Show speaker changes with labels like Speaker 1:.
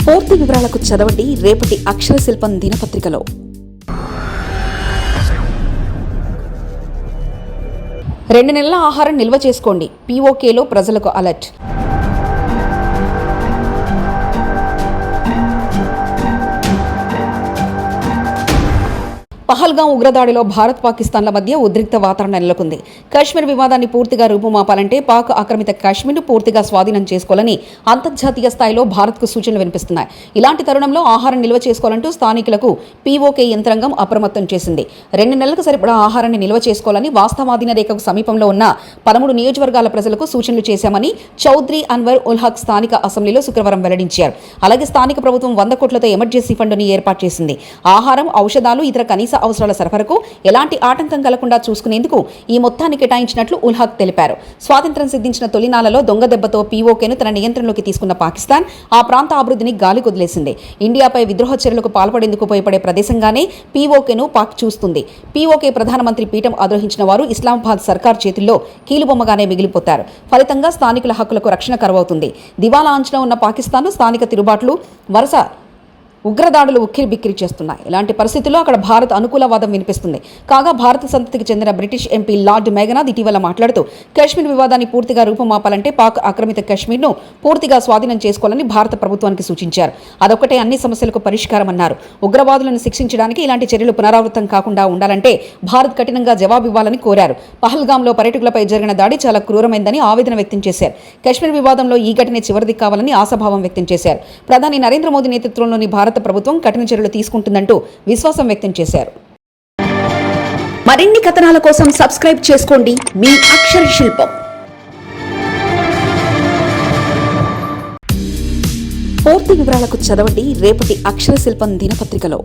Speaker 1: పూర్తి వివరాలకు చదవండి రేపటి అక్షర శిల్పం దినపత్రికలో. 2 నెలల ఆహారం నిల్వ చేసుకోండి, పీఓకేలో ప్రజలకు అలర్ట్. పహల్గాం ఉగ్రదాడిలో భారత్ పాకిస్తాన్ల మధ్య ఉద్రిక్త వాతావరణం నెలకొంది. కశ్మీర్ వివాదాన్ని పూర్తిగా రూపుమాపాలంటే పాక్ ఆక్రమిత కశ్మీర్ను పూర్తిగా స్వాధీనం చేసుకోవాలని అంతర్జాతీయ స్థాయిలో భారత్కు సూచనలు వినిపిస్తున్నాయి. ఇలాంటి తరుణంలో ఆహారం నిల్వ చేసుకోవాలంటూ స్థానికులకు పీఓకే యంత్రాంగం అప్రమత్తం చేసింది. 2 నెలలకు సరిపడా ఆహారాన్ని నిల్వ చేసుకోవాలని వాస్తవాధీన రేఖకు సమీపంలో ఉన్న 13 నియోజకవర్గాల ప్రజలకు సూచనలు చేశామని చౌదరి అన్వర్ ఉల్ హక్ స్థానిక అసెంబ్లీలో శుక్రవారం వెల్లడించారు. అలాగే స్థానిక ప్రభుత్వం 100 కోట్లతో ఎమర్జెన్సీ ఫండ్ని ఏర్పాటు చేసింది. ఆహారం, ఔషధాలు, ఇతర కనీస అవసరాల సరఫరాకు ఎలాంటి ఆటంకం కలగకుండా చూసుకునేందుకు ఈ మొత్తాన్ని కేటాయించినట్లు ఉల్ హక్ తెలిపారు. స్వాతంత్ర్యం సిద్ధించిన తొలినాళ్లలో దొంగ దెబ్బతో పీఓకేను తన నియంత్రణలోకి తీసుకున్న పాకిస్తాన్ ఆ ప్రాంత అభివృద్ధిని గాలి కొదిలేసింది. ఇండియాపై విద్రోహ చర్యలకు పాల్పడేందుకు ఉపయోగపడే ప్రదేశంగానే పీఓకేను పాక్ చూస్తుంది. పీఓకే ప్రధానమంత్రి పీఠం అధిరోహించిన వారు ఇస్లామాబాద్ సర్కార్ చేతుల్లో కీలుబొమ్మగానే మిగిలిపోతారు. ఫలితంగా స్థానికుల హక్కులకు రక్షణ కరువవుతుంది. దివాలా అంచున ఉన్న పాకిస్తాన్ను స్థానిక తిరుగుబాట్లు, వరుస ఉగ్రదాడులు ఉక్కిరిబిక్కిరి చేస్తున్నాయి. ఇలాంటి పరిస్థితుల్లో అక్కడ భారత్ అనుకూలవాదం వినిపిస్తుంది. కాగా భారత సంతతికి చెందిన బ్రిటిష్ ఎంపీ లార్డ్ మేఘనాథ్ ఇటీవల మాట్లాడుతూ కశ్మీర్ వివాదాన్ని పూర్తిగా రూపుమాపాలంటే పాక్ ఆక్రమిత కశ్మీర్ను పూర్తిగా స్వాధీనం చేసుకోవాలని భారత ప్రభుత్వానికి సూచించారు. అదొక్కటే అన్ని సమస్యలకు పరిష్కారమన్నారు. ఉగ్రవాదులను శిక్షించడానికి ఇలాంటి చర్యలు పునరావృతం కాకుండా ఉండాలంటే భారత్ కఠినంగా జవాబివ్వాలని కోరారు. పహల్గాంలో పర్యాటకులపై జరిగిన దాడి చాలా క్రూరమైందని ఆవేదన వ్యక్తం చేశారు. కశ్మీర్ వివాదంలో ఈ ఘటనే చివరిది కావాలని ఆశాభావం వ్యక్తం చేశారు. ప్రధాని నరేంద్ర మోదీ నేతృత్వంలోని భారత ప్రభుత్వం కఠిన చర్యలు తీసుకుంటుందంటూ విశ్వాసం వ్యక్తం చేశారు. మరిన్ని కథనాల కోసం సబ్స్క్రైబ్ చేసుకోండి మీ అక్షర శిల్పం. పూర్తి వివరాలకు చదవండి రేపటి అక్షర శిల్పం దినపత్రికలో.